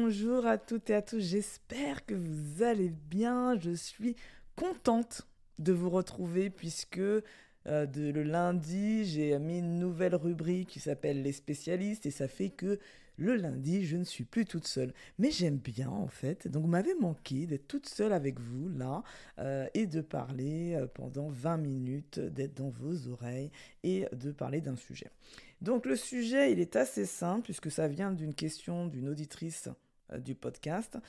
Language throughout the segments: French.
Bonjour à toutes et à tous, j'espère que vous allez bien. Je suis contente de vous retrouver puisque le lundi, j'ai mis une nouvelle rubrique qui s'appelle Les spécialistes et ça fait que le lundi, je ne suis plus toute seule. Mais j'aime bien en fait, donc vous m'avez manqué d'être toute seule avec vous là et de parler pendant 20 minutes, d'être dans vos oreilles et de parler d'un sujet. Donc le sujet, il est assez simple puisque ça vient d'une question d'une auditrice du podcast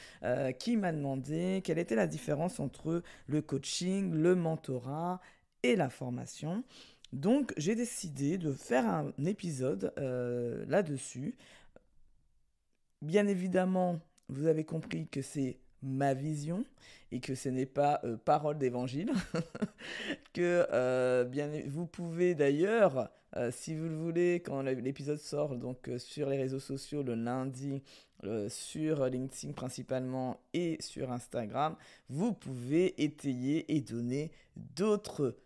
qui m'a demandé quelle était la différence entre le coaching, le mentorat et la formation. Donc j'ai décidé de faire un épisode là-dessus. Bien évidemment, vous avez compris que c'est ma vision et que ce n'est pas parole d'évangile. Que vous pouvez d'ailleurs, si vous le voulez, quand l'épisode sort donc sur les réseaux sociaux le lundi, sur LinkedIn principalement et sur Instagram, vous pouvez étayer et donner d'autres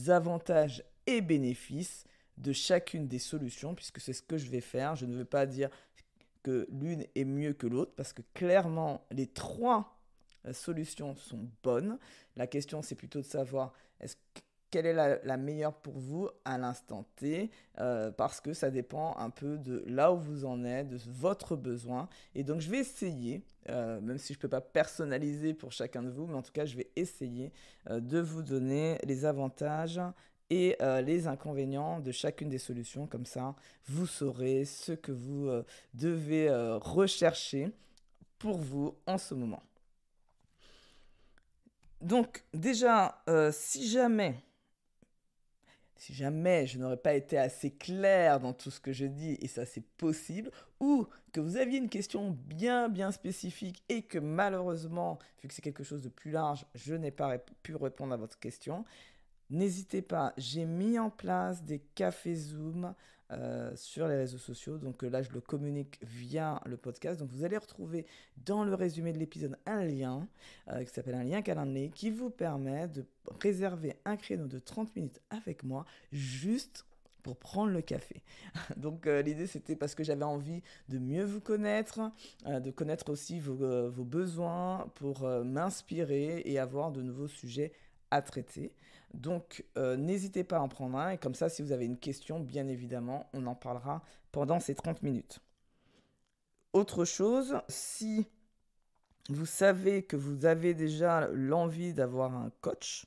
avantages et bénéfices de chacune des solutions, puisque c'est ce que je vais faire. Je ne veux pas dire que l'une est mieux que l'autre, parce que clairement, les trois solutions sont bonnes. La question, c'est plutôt de savoir quelle est la meilleure pour vous à l'instant T, parce que ça dépend un peu de là où vous en êtes, de votre besoin. Et donc, je vais essayer, même si je ne peux pas personnaliser pour chacun de vous, mais en tout cas, je vais essayer de vous donner les avantages et les inconvénients de chacune des solutions. Comme ça, vous saurez ce que vous devez rechercher pour vous en ce moment. Donc déjà, si jamais je n'aurais pas été assez clair dans tout ce que je dis, et ça c'est possible, ou que vous aviez une question bien spécifique et que malheureusement, vu que c'est quelque chose de plus large, je n'ai pas pu répondre à votre question, n'hésitez pas, j'ai mis en place des cafés Zoom sur les réseaux sociaux. Donc là, je le communique via le podcast. Donc vous allez retrouver dans le résumé de l'épisode un lien qui s'appelle un lien Calendly qui vous permet de réserver un créneau de 30 minutes avec moi juste pour prendre le café. Donc l'idée c'était parce que j'avais envie de mieux vous connaître, de connaître aussi vos besoins pour m'inspirer et avoir de nouveaux sujets à traiter. Donc, n'hésitez pas à en prendre un. Et comme ça, si vous avez une question, bien évidemment, on en parlera pendant ces 30 minutes. Autre chose, si vous savez que vous avez déjà l'envie d'avoir un coach,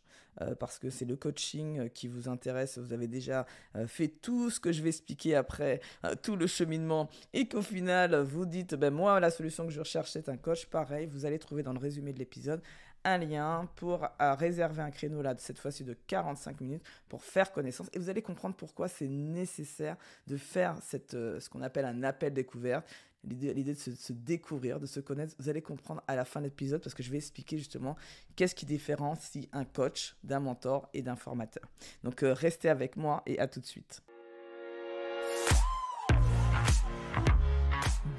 parce que c'est le coaching qui vous intéresse, vous avez déjà fait tout ce que je vais expliquer après, tout le cheminement, et qu'au final, vous dites, moi, la solution que je recherche, c'est un coach, pareil, vous allez trouver dans le résumé de l'épisode un lien pour réserver un créneau là, cette fois-ci de 45 minutes pour faire connaissance. Et vous allez comprendre pourquoi c'est nécessaire de faire ce qu'on appelle un appel découverte. L'idée de se découvrir, de se connaître, vous allez comprendre à la fin de l'épisode parce que je vais expliquer justement qu'est-ce qui différencie un coach d'un mentor et d'un formateur. Donc restez avec moi et à tout de suite.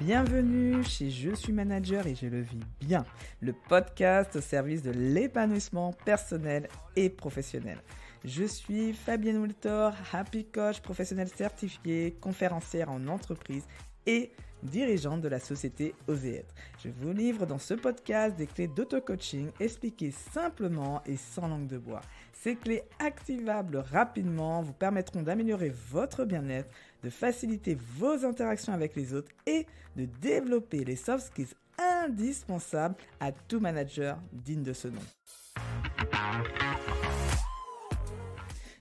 Bienvenue chez Je suis manager et je le vis bien, le podcast au service de l'épanouissement personnel et professionnel. Je suis Fabienne Wiltor, Happy Coach professionnel certifié, conférencière en entreprise et dirigeante de la société Oser Être. Je vous livre dans ce podcast des clés d'auto-coaching expliquées simplement et sans langue de bois. Ces clés activables rapidement vous permettront d'améliorer votre bien-être, de faciliter vos interactions avec les autres et de développer les soft skills indispensables à tout manager digne de ce nom.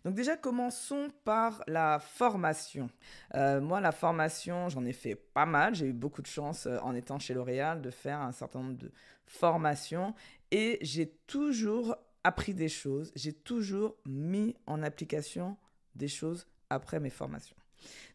Donc déjà, commençons par la formation. Moi, la formation, j'en ai fait pas mal. J'ai eu beaucoup de chance en étant chez L'Oréal de faire un certain nombre de formations et j'ai toujours appris des choses. J'ai toujours mis en application des choses après mes formations.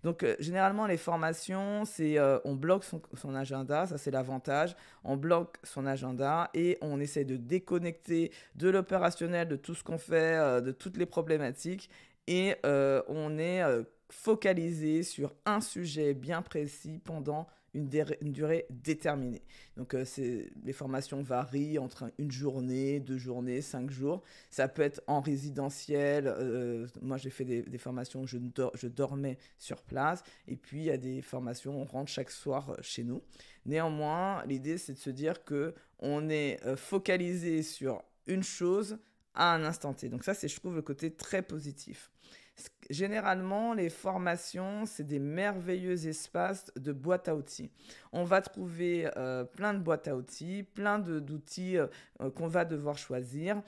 Donc généralement les formations, c'est on bloque son agenda, ça c'est l'avantage, on bloque son agenda et on essaie de déconnecter de l'opérationnel, de tout ce qu'on fait, de toutes les problématiques et on est focalisé sur un sujet bien précis pendant une durée déterminée. Donc, les formations varient entre une journée, 2 journées, 5 jours. Ça peut être en résidentiel. Moi, j'ai fait des formations où je dormais sur place. Et puis, il y a des formations où on rentre chaque soir chez nous. Néanmoins, l'idée, c'est de se dire qu'on est focalisé sur une chose à un instant T. Donc ça, c'est, je trouve, le côté très positif. Généralement, les formations, c'est des merveilleux espaces de boîtes à outils. On va trouver plein de boîtes à outils, plein d'outils qu'on va devoir choisir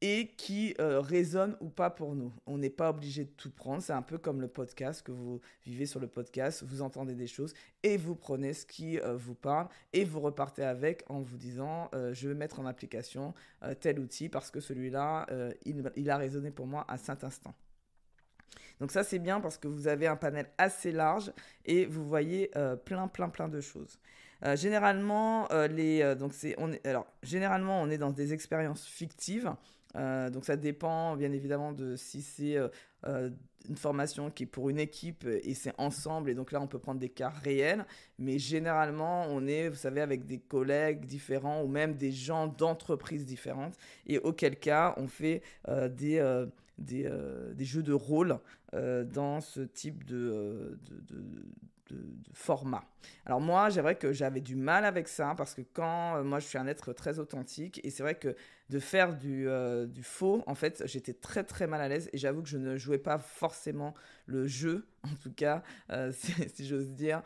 et qui résonnent ou pas pour nous. On n'est pas obligé de tout prendre. C'est un peu comme le podcast, que vous vivez sur le podcast, vous entendez des choses et vous prenez ce qui vous parle et vous repartez avec en vous disant je vais mettre en application tel outil parce que celui-là, il a résonné pour moi à cet instant. Donc ça, c'est bien parce que vous avez un panel assez large et vous voyez plein de choses. Généralement, généralement, on est dans des expériences fictives. Donc ça dépend bien évidemment de si c'est une formation qui est pour une équipe et c'est ensemble, et donc là on peut prendre des cas réels, mais généralement on est, vous savez, avec des collègues différents ou même des gens d'entreprises différentes, et auquel cas on fait des jeux de rôle dans ce type de format. Alors moi, j'aimerais que j'avais du mal avec ça parce que quand moi je suis un être très authentique, et c'est vrai que de faire du faux, en fait, j'étais très mal à l'aise, et j'avoue que je ne jouais pas forcément le jeu, en tout cas, si j'ose dire,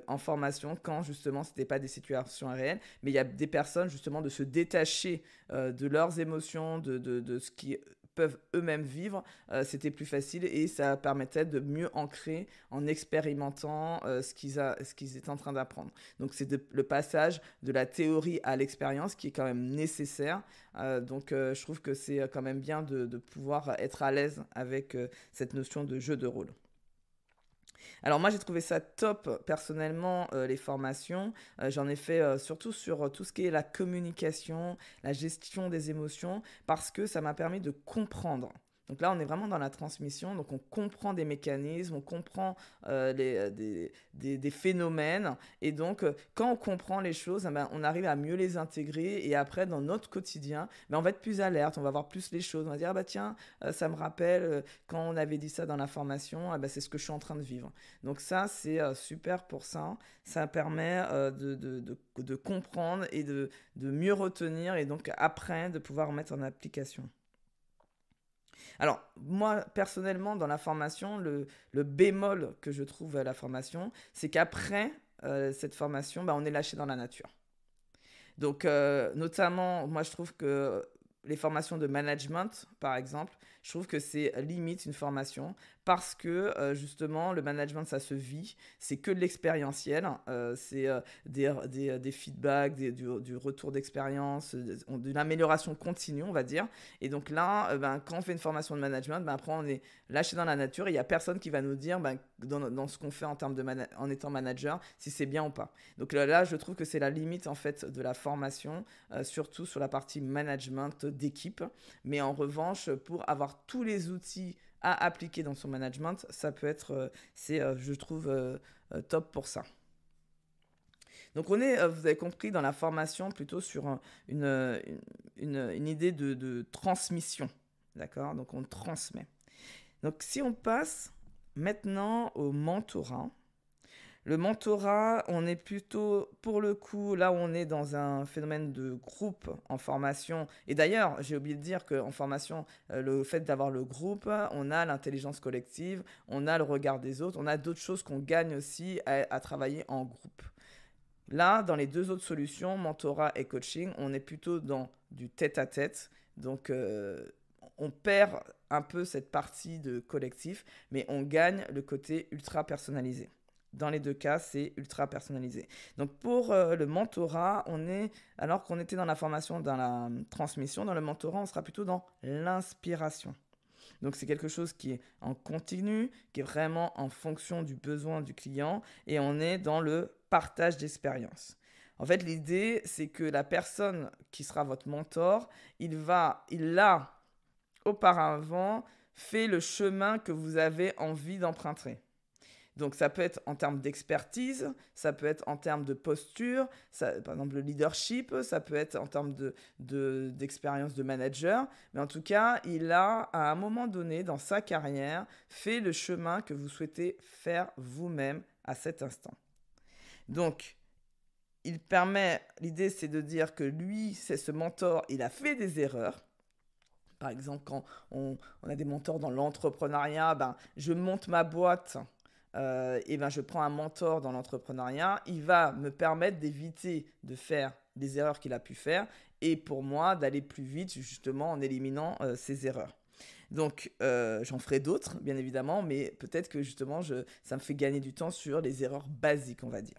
en formation, quand justement c'était pas des situations réelles, mais il y a des personnes justement de se détacher de leurs émotions, de ce qui peuvent eux-mêmes vivre, c'était plus facile et ça permettait de mieux ancrer en expérimentant ce qu'ils étaient en train d'apprendre. Donc c'est le passage de la théorie à l'expérience qui est quand même nécessaire. Donc je trouve que c'est quand même bien de pouvoir être à l'aise avec cette notion de jeu de rôle. Alors moi j'ai trouvé ça top personnellement, les formations. J'en ai fait surtout sur tout ce qui est la communication, la gestion des émotions, parce que ça m'a permis de comprendre. Donc là, on est vraiment dans la transmission, donc on comprend des mécanismes, on comprend des phénomènes, et donc quand on comprend les choses, on arrive à mieux les intégrer, et après, dans notre quotidien, on va être plus alerte, on va voir plus les choses, on va dire, ah bah tiens, ça me rappelle quand on avait dit ça dans la formation, c'est ce que je suis en train de vivre. Donc ça, c'est super pour ça, ça permet de comprendre et de mieux retenir, et donc après, de pouvoir mettre en application. Alors, moi, personnellement, dans la formation, le bémol que je trouve à la formation, c'est qu'après cette formation, on est lâché dans la nature. Donc, notamment, moi, je trouve que les formations de management, par exemple, je trouve que c'est limite une formation parce que justement, le management, ça se vit. C'est que de l'expérientiel. C'est des feedbacks, du retour d'expérience, d'une amélioration continue, on va dire. Et donc là, quand on fait une formation de management, après, on est lâché dans la nature et il n'y a personne qui va nous dire dans ce qu'on fait en termes en étant manager, si c'est bien ou pas. Donc là, je trouve que c'est la limite en fait de la formation, surtout sur la partie management d'équipe. Mais en revanche, pour avoir tous les outils à appliquer dans son management, ça peut être, je trouve, top pour ça. Donc on est, vous avez compris, dans la formation plutôt sur une idée de transmission. D'accord ? Donc on transmet. Donc si on passe maintenant au mentorat. Le mentorat, on est plutôt, pour le coup, là où on est dans un phénomène de groupe en formation. Et d'ailleurs, j'ai oublié de dire qu'en formation, le fait d'avoir le groupe, on a l'intelligence collective, on a le regard des autres, on a d'autres choses qu'on gagne aussi à travailler en groupe. Là, dans les deux autres solutions, mentorat et coaching, on est plutôt dans du tête-à-tête. Donc, on perd un peu cette partie de collectif, mais on gagne le côté ultra personnalisé. Dans les deux cas, c'est ultra personnalisé. Donc pour le mentorat, alors qu'on était dans la formation, dans la transmission, dans le mentorat, on sera plutôt dans l'inspiration. Donc c'est quelque chose qui est en continu, qui est vraiment en fonction du besoin du client, et on est dans le partage d'expérience. En fait, l'idée, c'est que la personne qui sera votre mentor, il a auparavant fait le chemin que vous avez envie d'emprunter. Donc, ça peut être en termes d'expertise, ça peut être en termes de posture, par exemple le leadership, ça peut être en termes d'expérience de manager. Mais en tout cas, il a, à un moment donné dans sa carrière, fait le chemin que vous souhaitez faire vous-même à cet instant. Donc, l'idée c'est de dire que lui, c'est ce mentor, il a fait des erreurs. Par exemple, quand on a des mentors dans l'entrepreneuriat, je monte ma boîte, et je prends un mentor dans l'entrepreneuriat, il va me permettre d'éviter de faire les erreurs qu'il a pu faire et pour moi d'aller plus vite justement en éliminant ces erreurs. Donc, j'en ferai d'autres, bien évidemment, mais peut-être que justement, ça me fait gagner du temps sur les erreurs basiques, on va dire.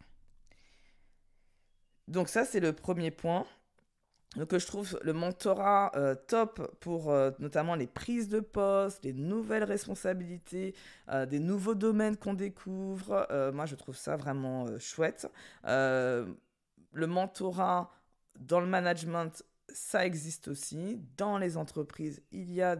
Donc ça, c'est le premier point. Donc, je trouve le mentorat top pour notamment les prises de poste, les nouvelles responsabilités, des nouveaux domaines qu'on découvre. Moi, je trouve ça vraiment chouette. Le mentorat dans le management, ça existe aussi. Dans les entreprises, il y a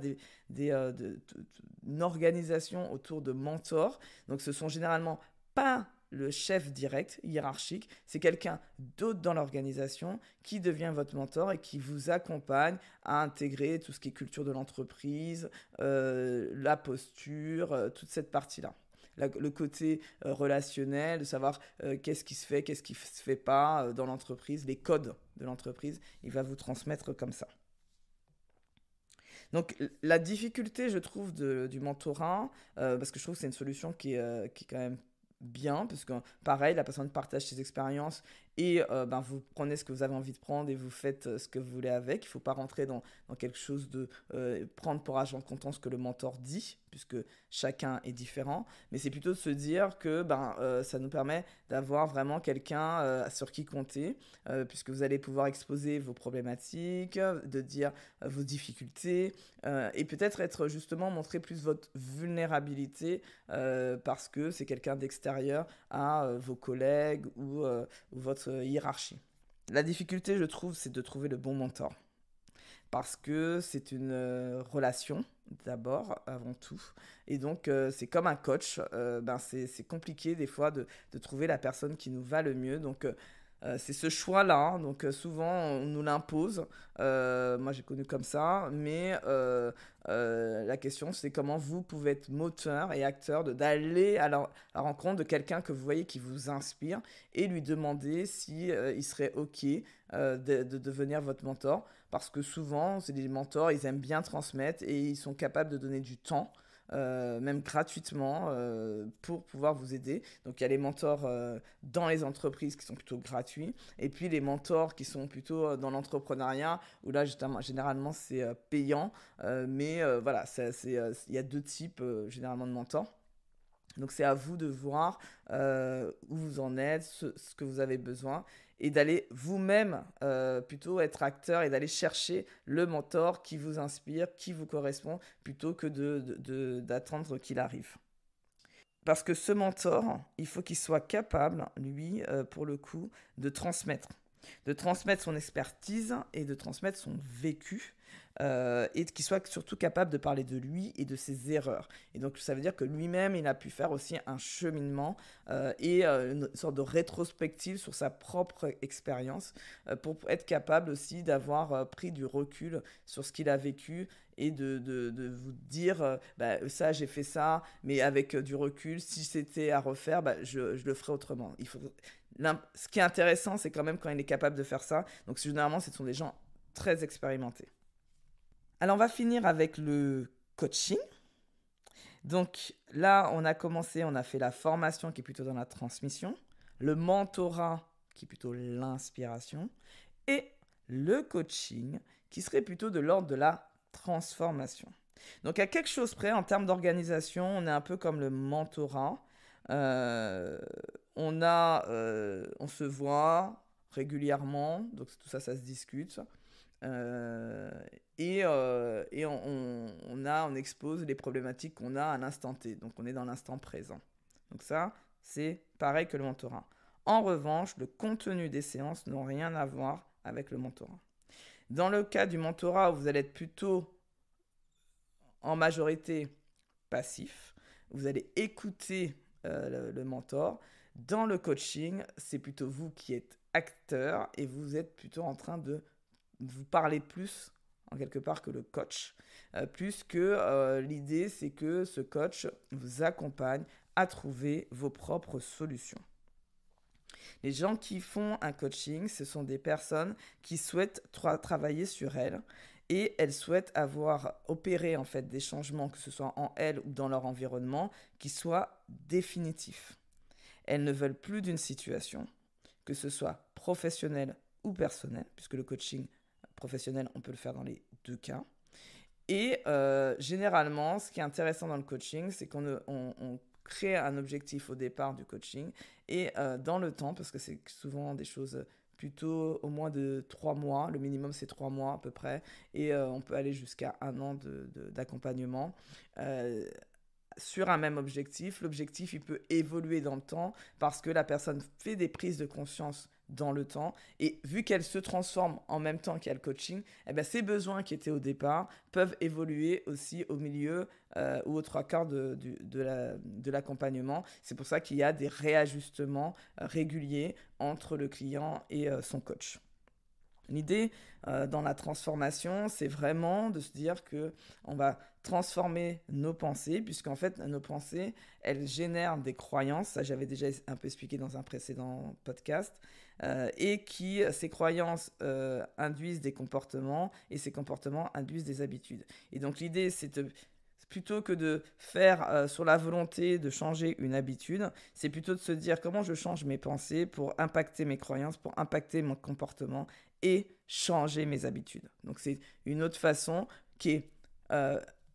une organisation autour de mentors. Donc, ce sont généralement pas le chef direct, hiérarchique, c'est quelqu'un d'autre dans l'organisation qui devient votre mentor et qui vous accompagne à intégrer tout ce qui est culture de l'entreprise, la posture, toute cette partie-là. Le côté relationnel, de savoir qu'est-ce qui se fait, qu'est-ce qui ne se fait pas dans l'entreprise, les codes de l'entreprise, il va vous transmettre comme ça. Donc la difficulté, je trouve, du mentorat, parce que je trouve que c'est une solution qui est quand même bien, parce que pareil, la personne partage ses expériences et vous prenez ce que vous avez envie de prendre et vous faites ce que vous voulez avec. Il ne faut pas rentrer dans quelque chose de prendre pour argent comptant ce que le mentor dit, puisque chacun est différent, mais c'est plutôt de se dire que ça nous permet d'avoir vraiment quelqu'un sur qui compter, puisque vous allez pouvoir exposer vos problématiques, de dire vos difficultés, et peut-être être justement montrer plus votre vulnérabilité, parce que c'est quelqu'un d'extérieur à vos collègues ou votre hiérarchie. La difficulté, je trouve, c'est de trouver le bon mentor. Parce que c'est une relation, d'abord, avant tout. Et donc, c'est comme un coach. C'est compliqué, des fois, de trouver la personne qui nous va le mieux. Donc, c'est ce choix-là. Hein. Donc, souvent, on nous l'impose. Moi, j'ai connu comme ça. Mais la question, c'est comment vous pouvez être moteur et acteur d'aller à la rencontre de quelqu'un que vous voyez qui vous inspire et lui demander si il serait OK de devenir votre mentor. Parce que souvent, c'est des mentors, ils aiment bien transmettre et ils sont capables de donner du temps, même gratuitement, pour pouvoir vous aider. Donc, il y a les mentors dans les entreprises qui sont plutôt gratuits. Et puis, les mentors qui sont plutôt dans l'entrepreneuriat, où là, justement, généralement, c'est payant. Mais voilà, il y a deux types, généralement, de mentors. Donc, c'est à vous de voir où vous en êtes, ce que vous avez besoin et d'aller vous-même plutôt être acteur et d'aller chercher le mentor qui vous inspire, qui vous correspond, plutôt que d'attendre qu'il arrive. Parce que ce mentor, il faut qu'il soit capable, lui, pour le coup, de transmettre son expertise et de transmettre son vécu. Et qu'il soit surtout capable de parler de lui et de ses erreurs. Et donc, ça veut dire que lui-même, il a pu faire aussi un cheminement et une sorte de rétrospective sur sa propre expérience pour être capable aussi d'avoir pris du recul sur ce qu'il a vécu et de vous dire ça, j'ai fait ça, mais avec du recul, si c'était à refaire, je le ferais autrement. Ce qui est intéressant, c'est quand même quand il est capable de faire ça. Donc, généralement, ce sont des gens très expérimentés. Alors, on va finir avec le coaching. Donc là, on a commencé, on a fait la formation qui est plutôt dans la transmission, le mentorat qui est plutôt l'inspiration, et le coaching qui serait plutôt de l'ordre de la transformation. Donc à quelque chose près, en termes d'organisation, on est un peu comme le mentorat. On se voit régulièrement, donc tout ça, ça se discute. On expose les problématiques qu'on a à l'instant T. Donc, on est dans l'instant présent. Donc ça, c'est pareil que le mentorat. En revanche, le contenu des séances n'a rien à voir avec le mentorat. Dans le cas du mentorat, où vous allez être plutôt en majorité passif, vous allez écouter le mentor. Dans le coaching, c'est plutôt vous qui êtes acteur et vous êtes plutôt en train de vous parler plus en quelque part que le coach, puisque l'idée c'est que ce coach vous accompagne à trouver vos propres solutions. Les gens qui font un coaching, ce sont des personnes qui souhaitent travailler sur elles et elles souhaitent avoir opéré en fait des changements, que ce soit en elles ou dans leur environnement, qui soient définitifs. Elles ne veulent plus d'une situation, que ce soit professionnelle ou personnelle, puisque le coaching professionnel, on peut le faire dans les deux cas. Et généralement, ce qui est intéressant dans le coaching, c'est qu'on crée un objectif au départ du coaching et dans le temps, parce que c'est souvent des choses plutôt au moins de 3 mois, le minimum c'est 3 mois à peu près, et on peut aller jusqu'à 1 an d'accompagnement. Sur un même objectif, l'objectif il peut évoluer dans le temps parce que la personne fait des prises de conscience dans le temps et vu qu'elle se transforme en même temps qu'il y a le coaching, eh bien, ses besoins qui étaient au départ peuvent évoluer aussi au milieu ou aux 3/4 de l'accompagnement. C'est pour ça qu'il y a des réajustements réguliers entre le client et son coach. L'idée dans la transformation, c'est vraiment de se dire qu'on va transformer nos pensées, puisqu'en fait, nos pensées, elles génèrent des croyances, ça j'avais déjà un peu expliqué dans un précédent podcast, et ces croyances induisent des comportements, et ces comportements induisent des habitudes. Et donc l'idée, plutôt que de faire sur la volonté de changer une habitude, c'est plutôt de se dire comment je change mes pensées pour impacter mes croyances, pour impacter mon comportement et changer mes habitudes. Donc c'est une autre façon qui est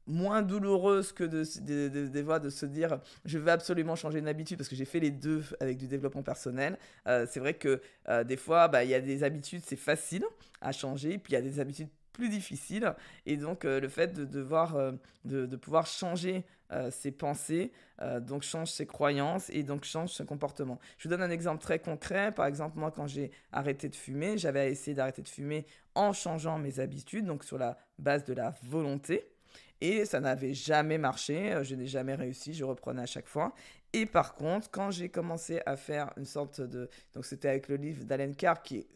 moins douloureuse que de se dire je veux absolument changer une habitude parce que j'ai fait les deux avec du développement personnel. C'est vrai que des fois, il y a des habitudes, c'est facile à changer, puis il y a des habitudes plus difficile et donc le fait de pouvoir changer ses pensées donc change ses croyances et donc change son comportement. Je vous donne un exemple très concret. Par exemple, moi quand j'ai arrêté de fumer, j'avais essayé d'arrêter de fumer en changeant mes habitudes, donc sur la base de la volonté. Et ça n'avait jamais marché, je n'ai jamais réussi, je reprenais à chaque fois. Et par contre, quand j'ai commencé à faire une sorte de... Donc c'était avec le livre d'Allen Carr qui est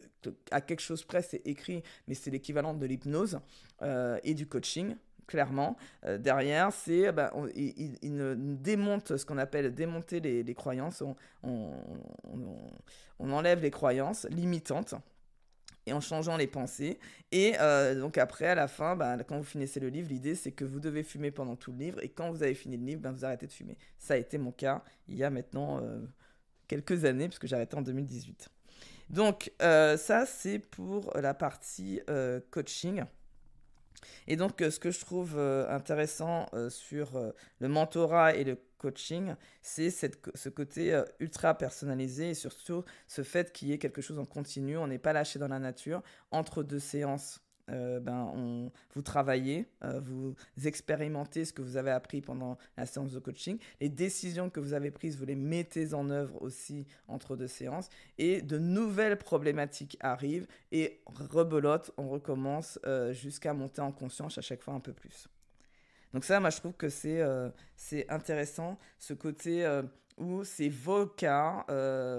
à quelque chose près, c'est écrit, mais c'est l'équivalent de l'hypnose et du coaching, clairement. Derrière, il démonte ce qu'on appelle démonter les croyances. On enlève les croyances limitantes et en changeant les pensées. Et donc après, à la fin, quand vous finissez le livre, l'idée c'est que vous devez fumer pendant tout le livre. Et quand vous avez fini le livre, vous arrêtez de fumer. Ça a été mon cas il y a maintenant quelques années, puisque j'ai arrêté en 2018. Donc ça, c'est pour la partie coaching. Et donc, ce que je trouve intéressant sur le mentorat et le coaching, c'est ce côté ultra personnalisé et surtout ce fait qu'il y ait quelque chose en continu. On n'est pas lâché dans la nature. Entre deux séances, vous travaillez, vous expérimentez ce que vous avez appris pendant la séance de coaching. Les décisions que vous avez prises, vous les mettez en œuvre aussi entre deux séances. Et de nouvelles problématiques arrivent et rebelote, on recommence jusqu'à monter en conscience à chaque fois un peu plus. Donc ça, moi, je trouve que c'est intéressant, ce côté où c'est vos cas.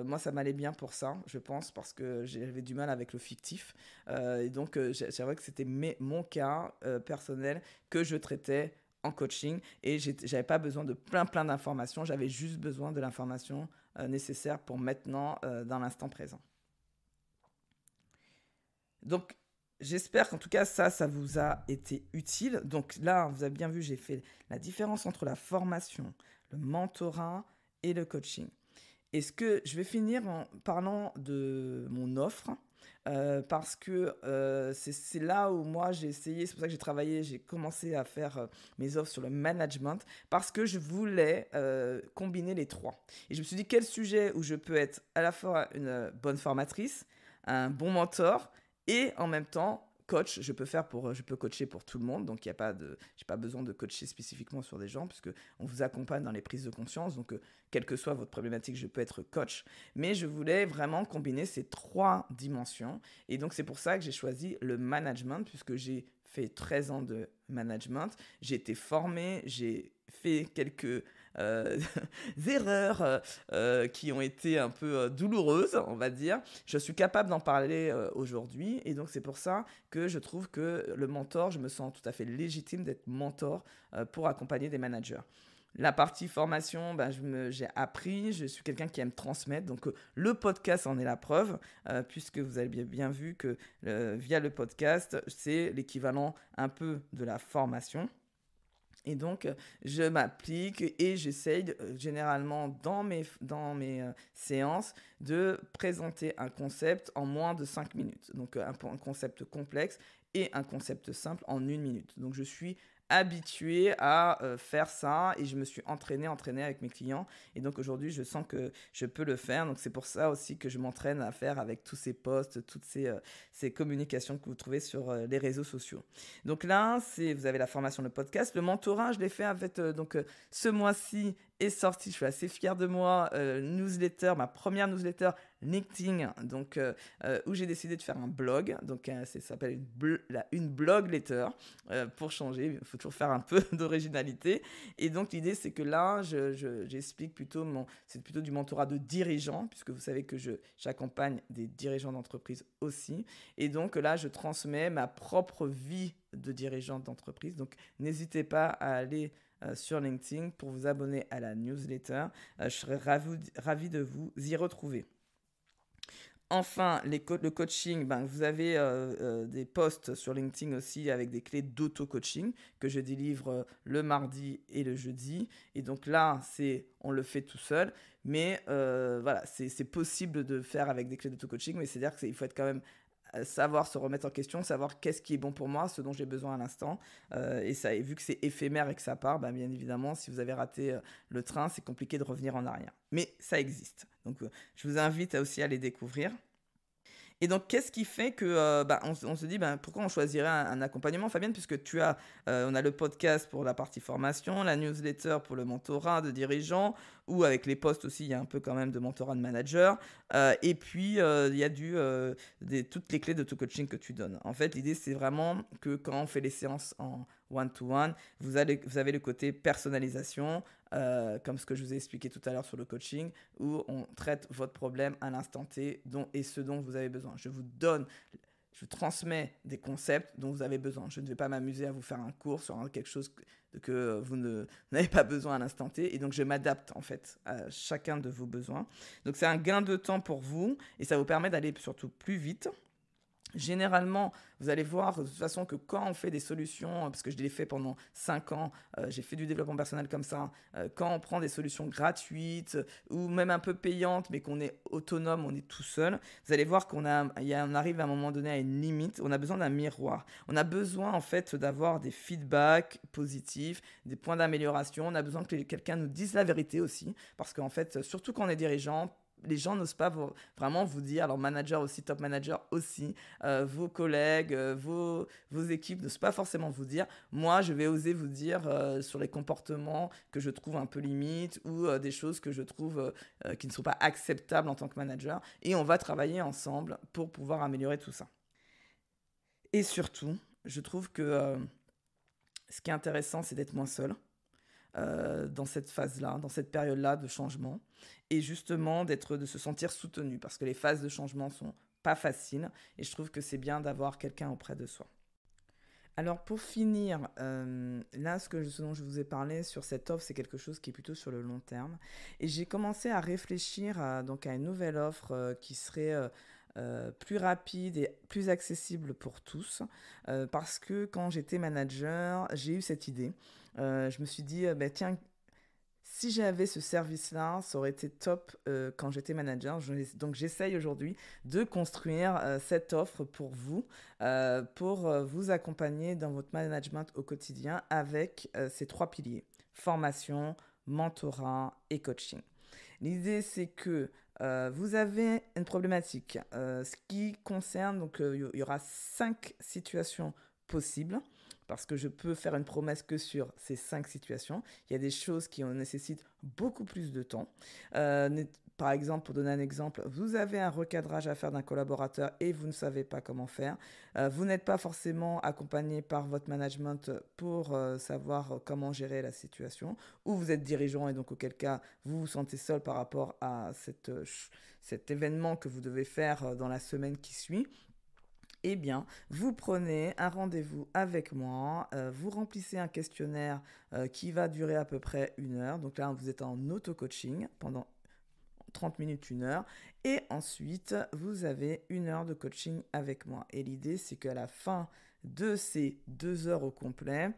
Moi, ça m'allait bien pour ça, je pense, parce que j'avais du mal avec le fictif. Et donc, c'est vrai que c'était mon cas personnel que je traitais en coaching. Et j'avais pas besoin de plein d'informations. J'avais juste besoin de l'information nécessaire pour maintenant, dans l'instant présent. Donc, j'espère qu'en tout cas, ça vous a été utile. Donc là, vous avez bien vu, j'ai fait la différence entre la formation, le mentorat et le coaching. Et je vais finir en parlant de mon offre, parce que c'est là où moi j'ai essayé, c'est pour ça que j'ai travaillé, j'ai commencé à faire mes offres sur le management, parce que je voulais combiner les trois. Et je me suis dit, quel sujet où je peux être à la fois une bonne formatrice, un bon mentor, et en même temps, coach, je peux coacher pour tout le monde, donc j'ai pas besoin de coacher spécifiquement sur des gens, puisque on vous accompagne dans les prises de conscience, donc quelle que soit votre problématique, je peux être coach, mais je voulais vraiment combiner ces trois dimensions, et donc c'est pour ça que j'ai choisi le management, puisque j'ai fait 13 ans de management, j'ai été formé, j'ai fait quelques erreurs qui ont été un peu douloureuses, on va dire. Je suis capable d'en parler aujourd'hui et donc c'est pour ça que je trouve que le mentor, je me sens tout à fait légitime d'être mentor pour accompagner des managers. La partie formation, j'ai appris, je suis quelqu'un qui aime transmettre, donc le podcast en est la preuve, puisque vous avez bien vu que via le podcast, c'est l'équivalent un peu de la formation. Et donc, je m'applique et j'essaye généralement dans mes séances de présenter un concept en moins de 5 minutes. Donc, un concept complexe et un concept simple en 1 minute. Donc, je suis habitué à faire ça et je me suis entraîné avec mes clients et donc aujourd'hui je sens que je peux le faire, donc c'est pour ça aussi que je m'entraîne à faire avec tous ces posts, toutes ces communications que vous trouvez sur les réseaux sociaux. Donc là vous avez la formation, le podcast, le mentorat je l'ai fait en fait ce mois-ci est sorti, je suis assez fier de moi, newsletter, ma première newsletter LinkedIn, donc où j'ai décidé de faire un blog, donc ça s'appelle une blog letter, pour changer, il faut toujours faire un peu d'originalité, et donc l'idée c'est que là j'explique plutôt, c'est plutôt du mentorat de dirigeants, puisque vous savez que j'accompagne des dirigeants d'entreprise aussi, et donc là je transmets ma propre vie de dirigeant d'entreprise, donc n'hésitez pas à aller sur LinkedIn pour vous abonner à la newsletter. Je serai ravi de vous y retrouver. Enfin, le coaching, vous avez des posts sur LinkedIn aussi avec des clés d'auto-coaching que je délivre le mardi et le jeudi. Et donc là, on le fait tout seul. Mais voilà, c'est possible de faire avec des clés d'auto-coaching, mais c'est-à-dire qu'il faut être quand même savoir se remettre en question, savoir qu'est-ce qui est bon pour moi, ce dont j'ai besoin à l'instant. Et vu que c'est éphémère et que ça part, bien évidemment, si vous avez raté le train, c'est compliqué de revenir en arrière. Mais ça existe. Donc, je vous invite aussi à les découvrir. Et donc, qu'est-ce qui fait que on se dit pourquoi on choisirait un accompagnement, Fabienne, puisque on a le podcast pour la partie formation, la newsletter pour le mentorat de dirigeants, ou avec les posts aussi, il y a un peu quand même de mentorat de manager, et puis il y a toutes les clés d'auto-coaching que tu donnes. En fait, l'idée, c'est vraiment que quand on fait les séances en one-to-one, vous avez le côté personnalisation, comme ce que je vous ai expliqué tout à l'heure sur le coaching, où on traite votre problème à l'instant T et ce dont vous avez besoin. Je transmets des concepts dont vous avez besoin. Je ne vais pas m'amuser à vous faire un cours sur quelque chose que vous n'avez pas besoin à l'instant T. Et donc, je m'adapte en fait à chacun de vos besoins. Donc, c'est un gain de temps pour vous et ça vous permet d'aller surtout plus vite. Généralement, vous allez voir de toute façon que quand on fait des solutions, parce que je l'ai fait pendant 5 ans, j'ai fait du développement personnel comme ça, quand on prend des solutions gratuites ou même un peu payantes, mais qu'on est autonome, on est tout seul, vous allez voir qu'on arrive à un moment donné à une limite, on a besoin d'un miroir. On a besoin en fait d'avoir des feedbacks positifs, des points d'amélioration, on a besoin que quelqu'un nous dise la vérité aussi, parce qu'en fait, surtout quand on est dirigeant, les gens n'osent pas vraiment vous dire, alors manager aussi, top manager aussi, vos collègues, vos équipes n'osent pas forcément vous dire. Moi, je vais oser vous dire sur les comportements que je trouve un peu limites ou des choses que je trouve qui ne sont pas acceptables en tant que manager. Et on va travailler ensemble pour pouvoir améliorer tout ça. Et surtout, je trouve que ce qui est intéressant, c'est d'être moins seul. Dans cette phase-là, dans cette période-là de changement, et justement de se sentir soutenu, parce que les phases de changement sont pas faciles, et je trouve que c'est bien d'avoir quelqu'un auprès de soi. Alors pour finir, là ce dont je vous ai parlé sur cette offre, c'est quelque chose qui est plutôt sur le long terme, et j'ai commencé à réfléchir à une nouvelle offre qui serait plus rapide et plus accessible pour tous, parce que quand j'étais manager, j'ai eu cette idée. Je me suis dit, tiens, si j'avais ce service-là, ça aurait été top quand j'étais manager. Donc j'essaye aujourd'hui de construire cette offre pour vous accompagner dans votre management au quotidien avec ces 3 piliers: formation, mentorat et coaching. L'idée, c'est que vous avez une problématique. Ce qui concerne, donc il y aura 5 situations possibles, parce que je peux faire une promesse que sur ces 5 situations. Il y a des choses qui nécessitent beaucoup plus de temps. par exemple, pour donner un exemple, vous avez un recadrage à faire d'un collaborateur et vous ne savez pas comment faire. Vous n'êtes pas forcément accompagné par votre management pour savoir comment gérer la situation. Ou vous êtes dirigeant et donc auquel cas vous vous sentez seul par rapport à cet événement que vous devez faire dans la semaine qui suit. Eh bien, vous prenez un rendez-vous avec moi, vous remplissez un questionnaire qui va durer à peu près 1 heure. Donc là, vous êtes en auto-coaching pendant 30 minutes, 1 heure. Et ensuite, vous avez 1 heure de coaching avec moi. Et l'idée, c'est qu'à la fin de ces 2 heures au complet,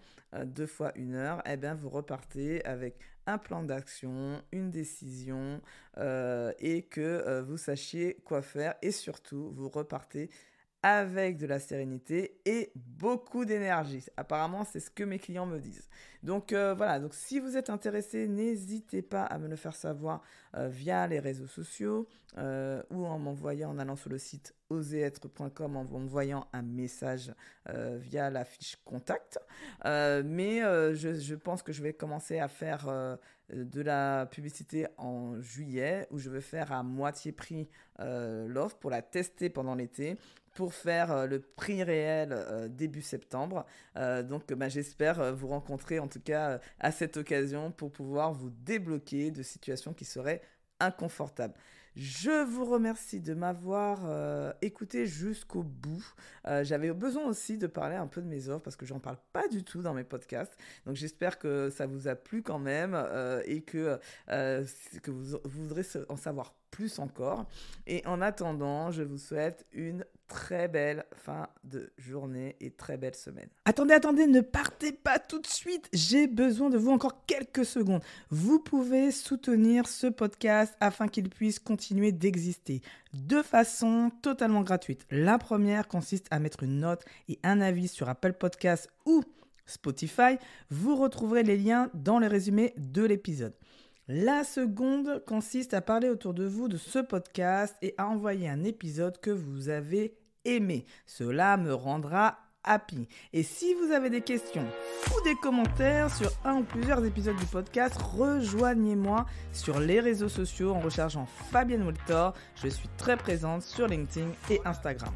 2 fois 1 heure, eh bien, vous repartez avec un plan d'action, une décision et que vous sachiez quoi faire. Et surtout, vous repartez avec de la sérénité et beaucoup d'énergie. Apparemment, c'est ce que mes clients me disent. Donc voilà, donc si vous êtes intéressé, n'hésitez pas à me le faire savoir via les réseaux sociaux ou en m'envoyant, en allant sur le site oseretre.com, en m'envoyant un message via la fiche contact. Mais je pense que je vais commencer à faire de la publicité en juillet, où je vais faire à moitié prix l'offre pour la tester pendant l'été, pour faire le prix réel début septembre. Donc j'espère vous rencontrer en tout cas à cette occasion pour pouvoir vous débloquer de situations qui seraient inconfortables. Je vous remercie de m'avoir écouté jusqu'au bout. J'avais besoin aussi de parler un peu de mes offres parce que j'en parle pas du tout dans mes podcasts. Donc j'espère que ça vous a plu quand même et que vous voudrez en savoir plus encore. Et en attendant, je vous souhaite une très belle fin de journée et très belle semaine. Attendez, ne partez pas tout de suite. J'ai besoin de vous encore quelques secondes. Vous pouvez soutenir ce podcast afin qu'il puisse continuer d'exister de façon totalement gratuite. La première consiste à mettre une note et un avis sur Apple Podcasts ou Spotify. Vous retrouverez les liens dans le résumé de l'épisode. La seconde consiste à parler autour de vous de ce podcast et à envoyer un épisode que vous avez aimé. Cela me rendra happy. Et si vous avez des questions ou des commentaires sur un ou plusieurs épisodes du podcast, rejoignez-moi sur les réseaux sociaux en recherchant Fabienne Woltor. Je suis très présente sur LinkedIn et Instagram.